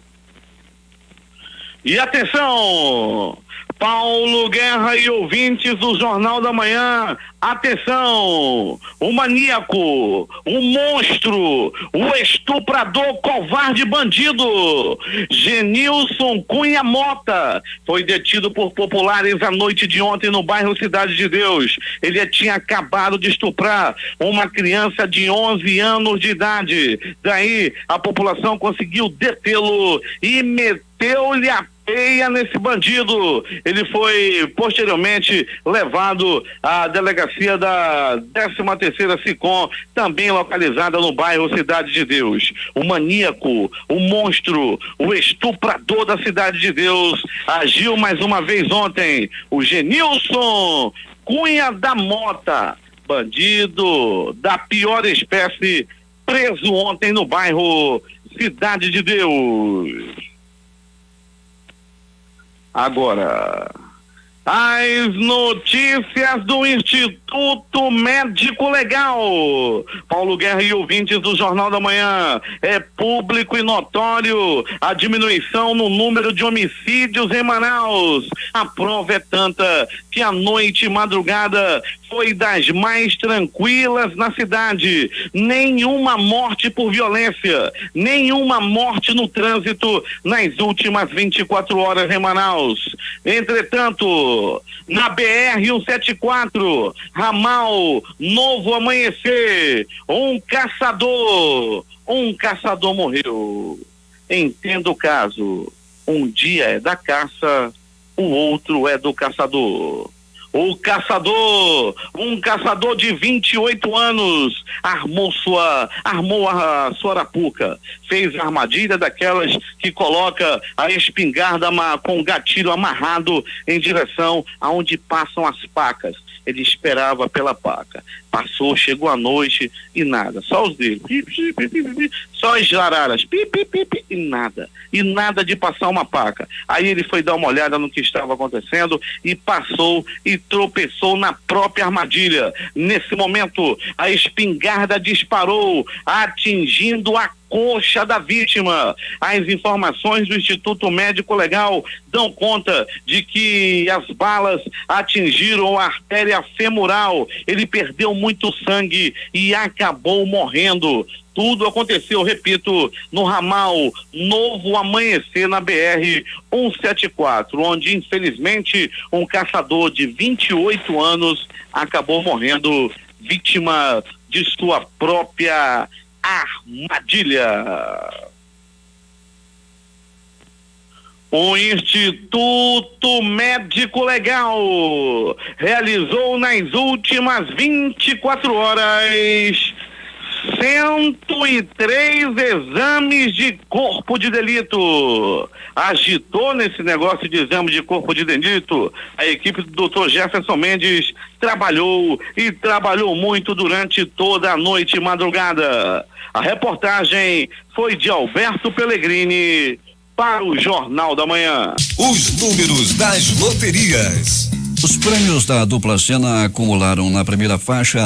E atenção, Paulo Guerra e ouvintes do Jornal da Manhã, atenção, o maníaco, o monstro, o estuprador, covarde, bandido, Genilson Cunha Mota, foi detido por populares à noite de ontem no bairro Cidade de Deus. Ele tinha acabado de estuprar uma criança de 11 anos de idade. Daí a população conseguiu detê-lo e meteu-lhe a peia nesse bandido. Ele foi posteriormente levado à delegacia da 13ª SICOM, também localizada no bairro Cidade de Deus. O maníaco, o monstro, o estuprador da Cidade de Deus agiu mais uma vez ontem. O Genilson Cunha da Mota, bandido da pior espécie, preso ontem no bairro Cidade de Deus. Agora, as notícias do Instituto Médico Legal. Paulo Guerra e ouvintes do Jornal da Manhã, é público e notório a diminuição no número de homicídios em Manaus. A prova é tanta que a noite e madrugada foi das mais tranquilas na cidade. Nenhuma morte por violência, nenhuma morte no trânsito nas últimas 24 horas em Manaus. Entretanto, na BR-174, ramal Novo Amanhecer, um caçador morreu. Entenda o caso, um dia é da caça, o outro é do caçador. Um caçador de 28 anos armou a sua arapuca, fez a armadilha daquelas que coloca a espingarda com o gatilho amarrado em direção aonde passam as pacas. Ele esperava pela paca. Passou, chegou a noite e nada. Só os dedos. Só as araras. E nada. E nada de passar uma paca. Aí ele foi dar uma olhada no que estava acontecendo e passou e tropeçou na própria armadilha. Nesse momento, a espingarda disparou, atingindo a coxa da vítima. As informações do Instituto Médico Legal dão conta de que as balas atingiram a artéria femoral. Ele perdeu muito sangue e acabou morrendo. Tudo aconteceu, repito, no ramal Novo Amanhecer, na BR-174, onde, infelizmente, um caçador de 28 anos acabou morrendo, vítima de sua própria armadilha. O Instituto Médico Legal realizou nas últimas 24 horas 103 exames de corpo de delito. Agitou nesse negócio de exame de corpo de delito. A equipe do Dr. Jefferson Mendes trabalhou muito durante toda a noite e madrugada. A reportagem foi de Alberto Pellegrini para o Jornal da Manhã.
Os números das loterias.
Os prêmios da dupla Sena acumularam na primeira faixa,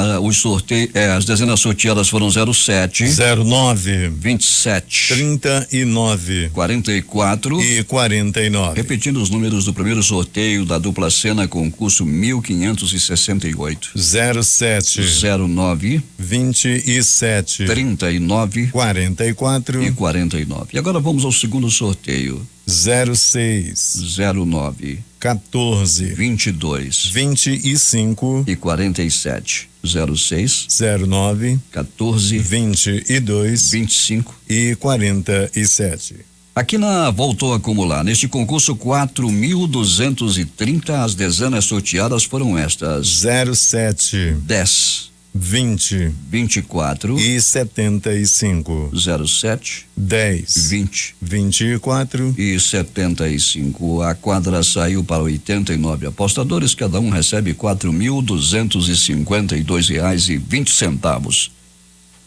as dezenas sorteadas foram 07,
09,
27,
39,
44
e 49.
Repetindo os números do primeiro sorteio da dupla Sena, concurso 1568.
07,
09,
27,
39,
44
e 49. E agora vamos ao segundo sorteio.
06,
09,
14,
22,
25
e 47. 06,
09,
14,
22,
25
e 47.
A Quina voltou a acumular. Neste concurso, 4.230. As dezenas sorteadas foram estas:
07,
10,
20,
24
e 75.
07,
10,
20
24
e 75. A quadra saiu para 89 apostadores, cada um recebe R$4.252,20.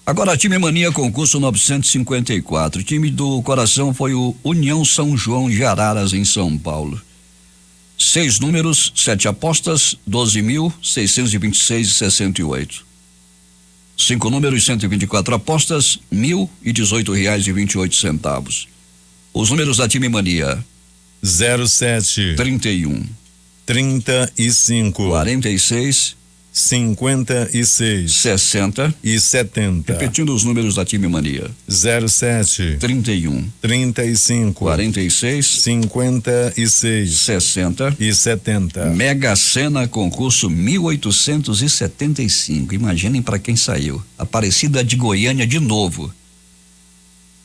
Agora, time Mania, concurso 954. O time do coração foi o União São João de Araras, em São Paulo. 6 números, 7 apostas, 12.626,68. 5 números, 124 apostas, R$1.018,28. Os números da Time Mania:
07,
31,
35,
46,
56
60
e 70.
Repetindo os números da Time Mania:
07,
31,
35,
46,
56
60
e 70.
Mega Sena, concurso 1875. Imaginem para quem saiu. Aparecida de Goiânia de novo.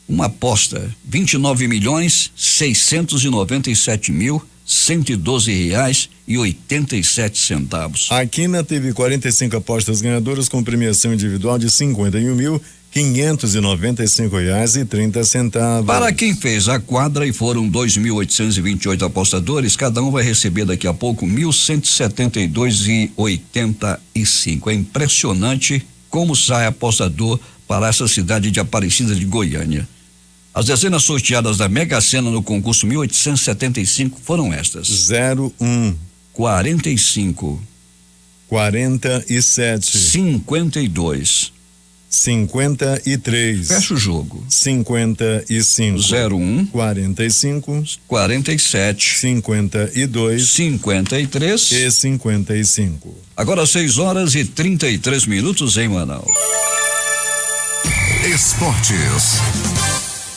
Uma aposta: R$29.697.112,87.
A Quina teve 45 apostas ganhadoras com premiação individual de R$51.595,30.
Para quem fez a quadra e foram 2.828 apostadores, cada um vai receber daqui a pouco R$1.172,85. É impressionante como sai apostador para essa cidade de Aparecida de Goiânia. As dezenas sorteadas da Mega Sena no concurso 1875 foram estas:
01,
45,
47,
52,
53,
fecha o jogo,
55,
01,
45,
47,
52
53
e 55.
Agora 6h33 em Manaus.
Esportes.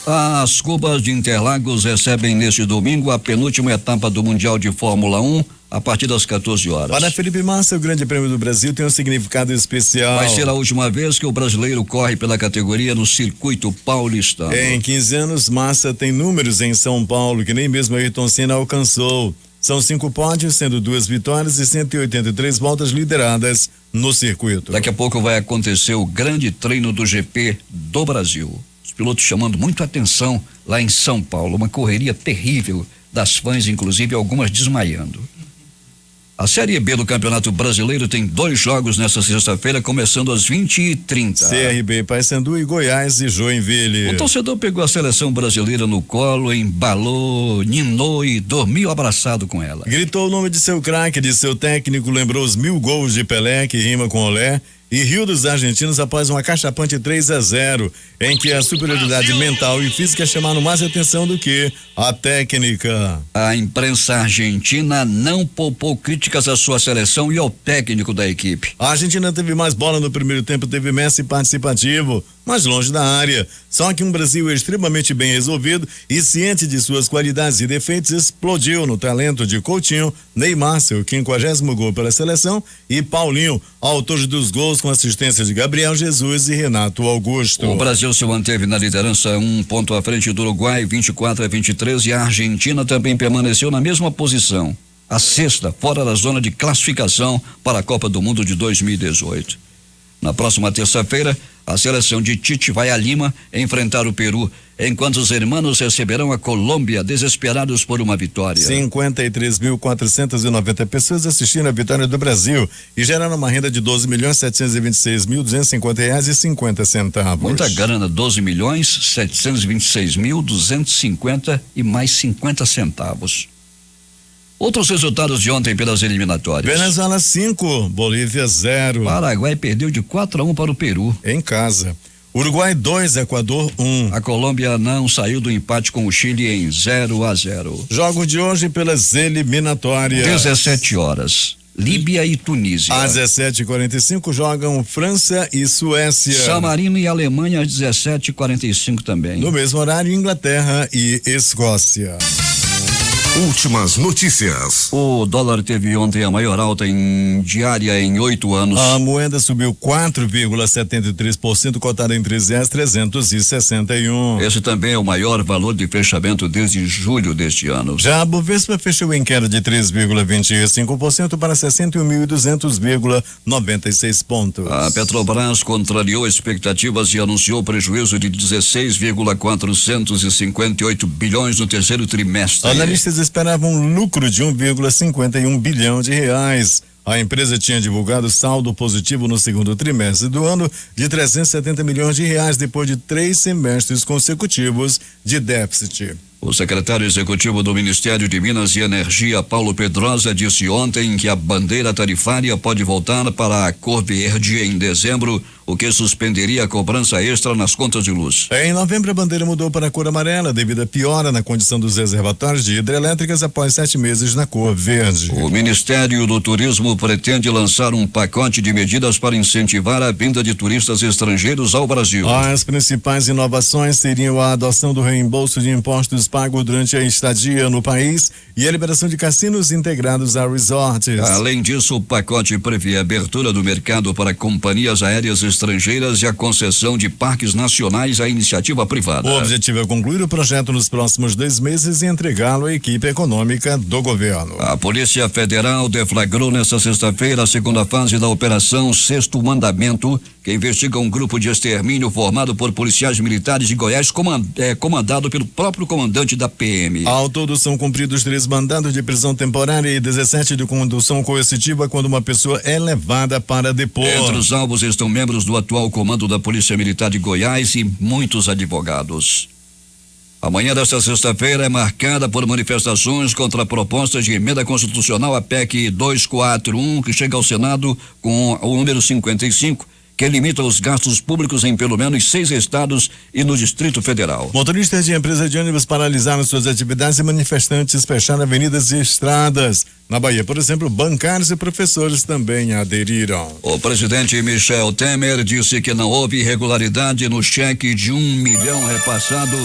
As Cubas de Interlagos recebem neste domingo a penúltima etapa do Mundial de Fórmula 1 a partir das 14 horas.
Para Felipe Massa, o Grande Prêmio do Brasil tem um significado especial.
Vai ser a última vez que o brasileiro corre pela categoria no circuito paulistano.
Em 15 anos, Massa tem números em São Paulo que nem mesmo Ayrton Senna alcançou. São 5 pódios, sendo 2 vitórias e 183 voltas lideradas no circuito.
Daqui a pouco vai acontecer o grande treino do GP do Brasil. Os pilotos chamando muito atenção lá em São Paulo. Uma correria terrível das fãs, inclusive algumas desmaiando. A Série B do Campeonato Brasileiro tem 2 jogos nesta sexta-feira, começando às 20h30.
CRB, Paysandu e Goiás e Joinville.
O torcedor pegou a seleção brasileira no colo, embalou, ninou e dormiu abraçado com ela.
Gritou o nome de seu craque, de seu técnico, lembrou os 1000 gols de Pelé, que rima com Olé, e riu dos argentinos após uma cachapante 3-0, em que a superioridade mental e física chamaram mais atenção do que a técnica.
A imprensa argentina não poupou críticas à sua seleção e ao técnico da equipe.
A Argentina teve mais bola no primeiro tempo, teve Messi participativo, mas longe da área. Só que um Brasil extremamente bem resolvido e ciente de suas qualidades e defeitos explodiu no talento de Coutinho, Neymar, seu 50º gol pela seleção, e Paulinho, autor dos gols com assistência de Gabriel Jesus e Renato Augusto.
O Brasil se manteve na liderança, 1 ponto à frente do Uruguai, 24-23, e a Argentina também permaneceu na mesma posição, a 6ª, fora da zona de classificação para a Copa do Mundo de 2018. Na próxima terça-feira, a seleção de Tite vai a Lima enfrentar o Peru, enquanto os hermanos receberão a Colômbia, desesperados por uma vitória.
53.490 pessoas assistiram a vitória do Brasil e geraram uma renda de R$12.726.250,50.
Muita grana, 12.726.250 e mais 50 centavos. Outros resultados de ontem pelas eliminatórias.
Venezuela 5, Bolívia 0.
Paraguai perdeu de 4-1 para o Peru.
Em casa. Uruguai 2, Equador 1.
A Colômbia não saiu do empate com o Chile em 0-0.
Jogo de hoje pelas eliminatórias.
17 horas. Líbia e Tunísia.
Às 17h45 jogam França e Suécia.
San Marino e Alemanha às 17h45 também.
No mesmo horário, Inglaterra e Escócia.
Últimas notícias.
O dólar teve ontem a maior alta diária em 8 anos.
A moeda subiu 4,73%, cotada em R$361.
Esse também é o maior valor de fechamento desde julho deste ano.
Já a Bovespa fechou em queda de 3,25% para 61.200,96 pontos.
A Petrobras contrariou expectativas e anunciou prejuízo de 16,458 bilhões no terceiro trimestre.
Analistas esperavam um lucro de 1,51 bilhão de reais. A empresa tinha divulgado saldo positivo no segundo trimestre do ano de 370 milhões de reais depois de 3 semestres consecutivos de déficit.
O secretário executivo do Ministério de Minas e Energia, Paulo Pedrosa, disse ontem que a bandeira tarifária pode voltar para a cor verde em dezembro, o que suspenderia a cobrança extra nas contas de luz.
Em novembro, a bandeira mudou para a cor amarela devido à piora na condição dos reservatórios de hidrelétricas após 7 meses na cor verde.
O Ministério do Turismo pretende lançar um pacote de medidas para incentivar a vinda de turistas estrangeiros ao Brasil.
As principais inovações seriam a adoção do reembolso de impostos pagos durante a estadia no país e a liberação de cassinos integrados a resorts.
Além disso, o pacote prevê a abertura do mercado para companhias aéreas estrangeiras e a concessão de parques nacionais à iniciativa privada.
O objetivo é concluir o projeto nos próximos 2 meses e entregá-lo à equipe econômica do governo.
A Polícia Federal deflagrou nesta sexta-feira a segunda fase da Operação Sexto Mandamento, que investiga um grupo de extermínio formado por policiais militares de Goiás, comandado pelo próprio comandante da PM.
Ao todo, são cumpridos 3 mandados de prisão temporária e 17 de condução coercitiva quando uma pessoa é levada para depor.
Entre os alvos estão membros do atual comando da Polícia Militar de Goiás e muitos advogados. Amanhã desta sexta-feira é marcada por manifestações contra propostas de emenda constitucional à PEC 241, que chega ao Senado com o número 55, que limita os gastos públicos em pelo menos 6 estados e no Distrito Federal.
Motoristas de empresas de ônibus paralisaram suas atividades e manifestantes fecharam avenidas e estradas. Na Bahia, por exemplo, bancários e professores também aderiram.
O presidente Michel Temer disse que não houve irregularidade no cheque de 1 milhão repassado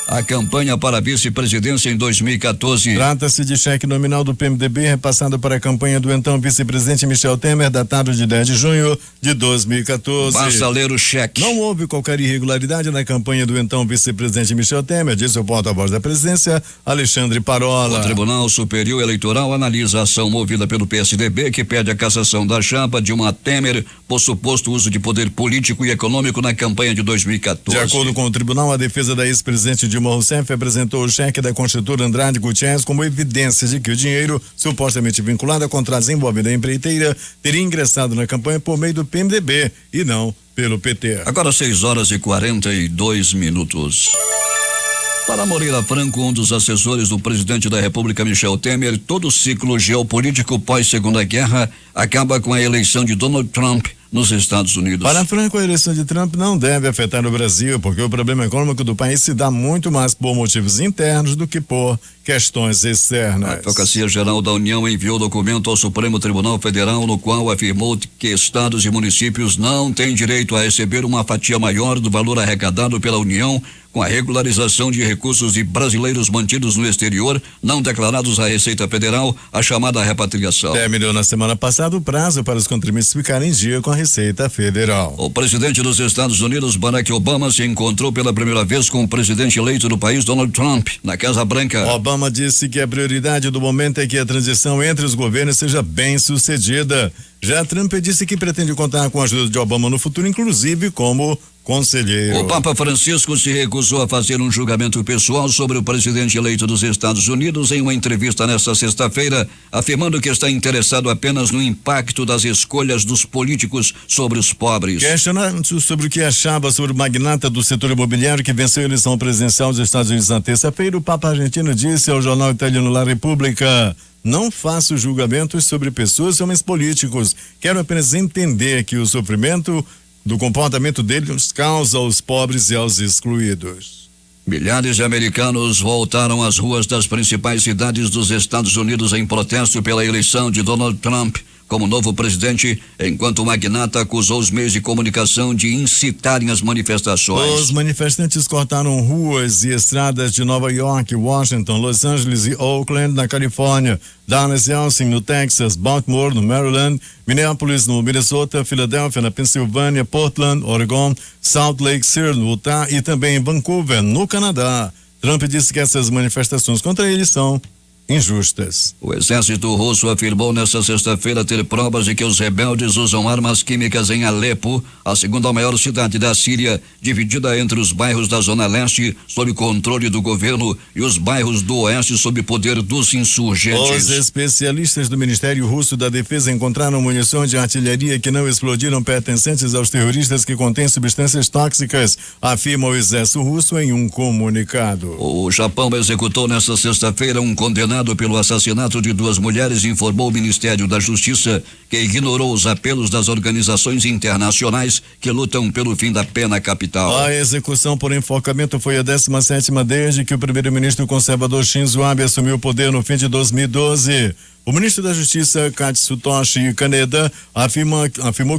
à campanha para a vice-presidência em 2014.
Trata-se de cheque nominal do PMDB repassado para a campanha do então vice-presidente Michel Temer, datado de 10 de junho de 2014.
Basta ler o cheque.
Não houve qualquer irregularidade na campanha do então vice-presidente Michel Temer, disse o porta-voz da presidência, Alexandre Parola.
O Tribunal Superior Eleitoral analisa a ação movida pelo PSDB, que pede a cassação da chapa Dilma Temer por suposto uso de poder político e econômico na campanha de 2014.
De acordo com o tribunal, a defesa da ex-presidente Dilma Rousseff apresentou o cheque da construtora Andrade Gutierrez como evidência de que o dinheiro, supostamente vinculado a contratos envolvendo a empreiteira, teria ingressado na campanha por meio do PMDB e não pelo PT.
Agora 6:42. Para Moreira Franco, um dos assessores do presidente da República, Michel Temer, todo o ciclo geopolítico pós-Segunda Guerra acaba com a eleição de Donald Trump nos Estados Unidos.
Para Franco, a eleição de Trump não deve afetar o Brasil, porque o problema econômico do país se dá muito mais por motivos internos do que por questões externas.
A Advocacia Geral da União enviou documento ao Supremo Tribunal Federal, no qual afirmou que estados e municípios não têm direito a receber uma fatia maior do valor arrecadado pela União com a regularização de recursos de brasileiros mantidos no exterior, não declarados à Receita Federal, a chamada repatriação.
Terminou na semana passada o prazo para os contribuintes ficarem em dia com a Receita Federal.
O presidente dos Estados Unidos, Barack Obama, se encontrou pela primeira vez com o presidente eleito do país, Donald Trump, na Casa Branca.
Obama disse que a prioridade do momento é que a transição entre os governos seja bem sucedida. Já Trump disse que pretende contar com a ajuda de Obama no futuro, inclusive como conselheiro.
O Papa Francisco se recusou a fazer um julgamento pessoal sobre o presidente eleito dos Estados Unidos em uma entrevista nesta sexta-feira, afirmando que está interessado apenas no impacto das escolhas dos políticos sobre os pobres.
Questionado sobre o que achava sobre o magnata do setor imobiliário que venceu a eleição presidencial dos Estados Unidos na terça-feira, o Papa argentino disse ao jornal italiano La Repubblica: não faço julgamentos sobre pessoas e homens políticos. Quero apenas entender que o sofrimento do comportamento deles causa aos pobres e aos excluídos.
Milhares de americanos voltaram às ruas das principais cidades dos Estados Unidos em protesto pela eleição de Donald Trump como novo presidente, enquanto o magnata acusou os meios de comunicação de incitarem as manifestações.
Os manifestantes cortaram ruas e estradas de Nova York, Washington, Los Angeles e Oakland, na Califórnia, Dallas e Austin, no Texas, Baltimore, no Maryland, Minneapolis, no Minnesota, Filadélfia, na Pensilvânia, Portland, Oregon, Salt Lake City, no Utah e também em Vancouver, no Canadá. Trump disse que essas manifestações contra ele são injustas.
O exército russo afirmou nesta sexta-feira ter provas de que os rebeldes usam armas químicas em Alepo, a segunda maior cidade da Síria, dividida entre os bairros da Zona Leste, sob controle do governo, e os bairros do Oeste, sob poder dos insurgentes.
Os especialistas do Ministério Russo da Defesa encontraram munições de artilharia que não explodiram pertencentes aos terroristas que contêm substâncias tóxicas, afirma o exército russo em um comunicado.
O Japão executou nesta sexta-feira um condenado pelo assassinato de 2 mulheres, informou o Ministério da Justiça, que ignorou os apelos das organizações internacionais que lutam pelo fim da pena capital.
A execução por enforcamento foi a 17ª desde que o primeiro-ministro conservador Shinzo Abe assumiu o poder no fim de 2012. O ministro da Justiça, Katsutoshi Kaneda, afirmou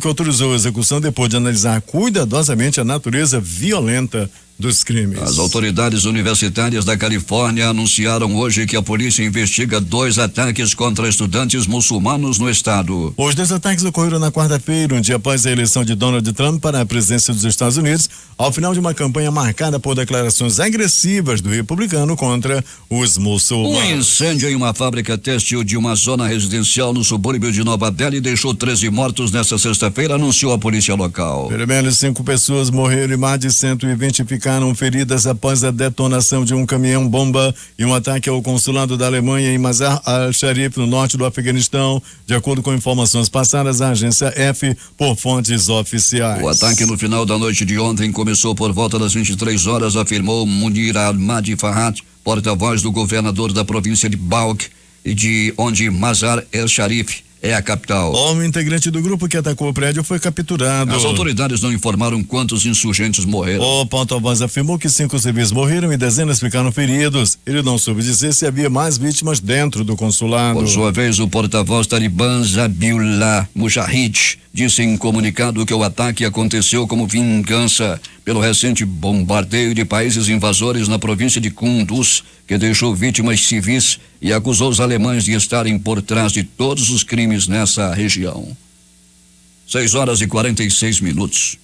que autorizou a execução depois de analisar cuidadosamente a natureza violenta dos crimes.
As autoridades universitárias da Califórnia anunciaram hoje que a polícia investiga 2 ataques contra estudantes muçulmanos no estado.
Os 2 ataques ocorreram na quarta-feira, um dia após a eleição de Donald Trump para a presidência dos Estados Unidos, ao final de uma campanha marcada por declarações agressivas do republicano contra os muçulmanos.
Um incêndio em uma fábrica têxtil de uma zona residencial no subúrbio de Nova Delhi deixou 13 mortos nesta sexta-feira, anunciou a polícia local.
Pelo menos 5 pessoas morreram e mais de 120 ficaram feridas após a detonação de um caminhão-bomba e um ataque ao consulado da Alemanha em Mazar al-Sharif, no norte do Afeganistão, de acordo com informações passadas à agência F por fontes oficiais.
O ataque no final da noite de ontem começou por volta das 23 horas, afirmou Munir Ahmad Farhat, porta-voz do governador da província de Balkh, e de onde Mazar al-Sharif é a capital.
O integrante do grupo que atacou o prédio foi capturado.
As autoridades não informaram quantos insurgentes morreram.
O porta-voz afirmou que 5 civis morreram e dezenas ficaram feridos. Ele não soube dizer se havia mais vítimas dentro do consulado.
Por sua vez, o porta-voz talibã Zabiullah Mujahid disse em comunicado que o ataque aconteceu como vingança pelo recente bombardeio de países invasores na província de Kunduz, que deixou vítimas civis, e acusou os alemães de estarem por trás de todos os crimes nessa região. 6:46.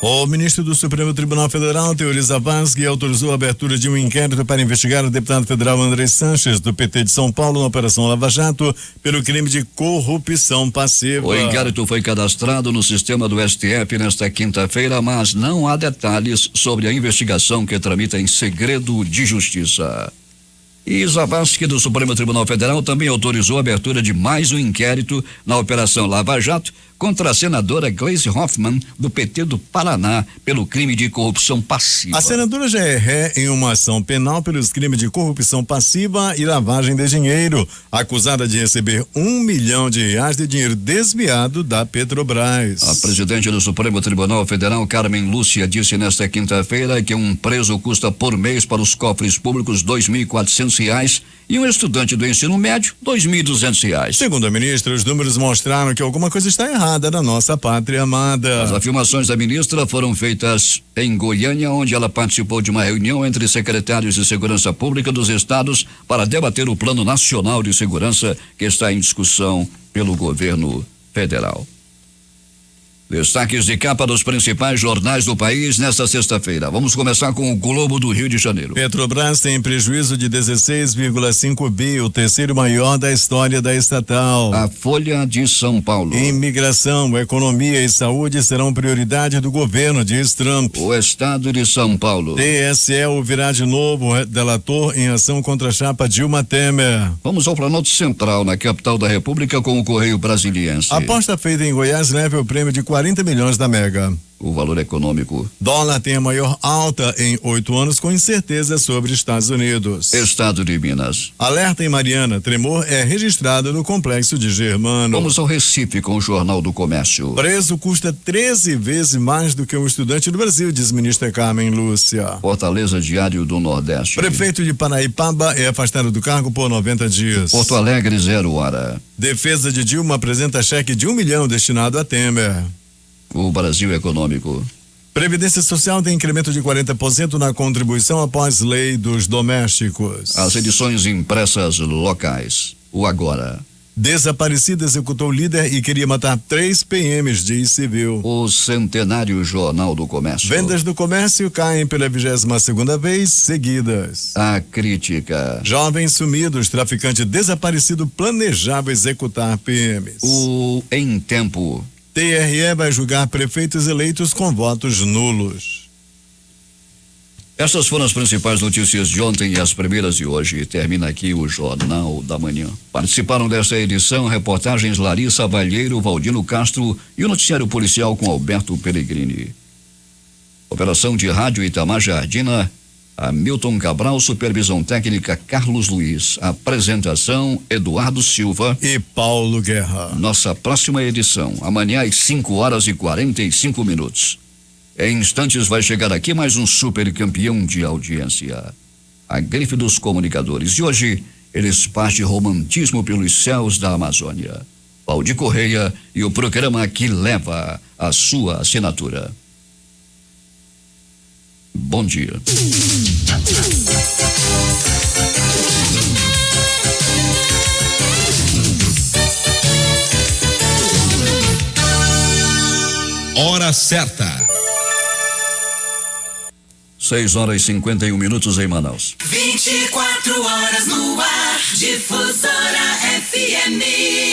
O ministro do Supremo Tribunal Federal, Teori Zavascki, autorizou a abertura de um inquérito para investigar o deputado federal André Sanches, do PT de São Paulo, na Operação Lava Jato, pelo crime de corrupção passiva.
O inquérito foi cadastrado no sistema do STF nesta quinta-feira, mas não há detalhes sobre a investigação, que tramita em segredo de justiça. E Zavascki, do Supremo Tribunal Federal, também autorizou a abertura de mais um inquérito na Operação Lava Jato contra a senadora Gleisi Hoffmann, do PT do Paraná, pelo crime de corrupção passiva.
A senadora já é ré em uma ação penal pelos crimes de corrupção passiva e lavagem de dinheiro, acusada de receber R$1 milhão de dinheiro desviado da Petrobras.
A presidente do Supremo Tribunal Federal, Carmen Lúcia, disse nesta quinta-feira que um preso custa por mês para os cofres públicos R$2.400 e um estudante do ensino médio R$2.200.
Segundo a ministra, os números mostraram que alguma coisa está errada na nossa pátria amada.
As afirmações da ministra foram feitas em Goiânia, onde ela participou de uma reunião entre secretários de segurança pública dos estados para debater o Plano Nacional de Segurança, que está em discussão pelo governo federal. Destaques de capa dos principais jornais do país nesta sexta-feira. Vamos começar com o Globo do Rio de Janeiro.
Petrobras tem prejuízo de 16,5 bi, o terceiro maior da história da estatal.
A Folha de São Paulo.
Imigração, economia e saúde serão prioridade do governo, diz Trump.
O Estado de São Paulo.
TSE ouvirá de novo delator em ação contra a chapa Dilma Temer.
Vamos ao Planalto Central, na capital da República, com o Correio Brasiliense.
A aposta feita em Goiás leva o prêmio de 40 milhões da Mega.
O valor econômico.
Dólar tem a maior alta em 8 anos, com incerteza sobre Estados Unidos.
Estado de Minas.
Alerta em Mariana, tremor é registrado no complexo de Germano.
Vamos ao Recife com o Jornal do Comércio.
Preso custa 13 vezes mais do que um estudante do Brasil, diz ministra Carmen Lúcia.
Fortaleza, Diário do Nordeste.
Prefeito de Paraipaba é afastado do cargo por 90 dias.
Porto Alegre, 0 hora.
Defesa de Dilma apresenta cheque de R$1 milhão destinado a Temer.
O Brasil Econômico.
Previdência Social tem incremento de 40% na contribuição após lei dos domésticos.
As edições impressas locais. O Agora.
Desaparecida executou líder e queria matar 3 PMs, diz civil.
O centenário Jornal do Comércio.
Vendas do comércio caem pela 22ª vez seguidas.
A crítica.
Jovens sumidos, traficante desaparecido planejava executar PMs.
O Em Tempo.
TRE vai julgar prefeitos eleitos com votos nulos.
Essas foram as principais notícias de ontem e as primeiras de hoje. Termina aqui o Jornal da Manhã. Participaram desta edição reportagens Larissa Valheiro, Valdino Castro e o noticiário policial com Alberto Pellegrini. Operação de rádio Itamar Jardina, Hamilton Cabral, supervisão técnica Carlos Luiz. Apresentação Eduardo Silva
e Paulo Guerra.
Nossa próxima edição, amanhã às 5h45. Em instantes vai chegar aqui mais um super campeão de audiência. A grife dos comunicadores. E hoje eles partem romantismo pelos céus da Amazônia. Valdir Correia e o programa que leva a sua assinatura. Bom dia.
Hora certa.
6h51 em Manaus.
24 horas no ar, Difusora FM.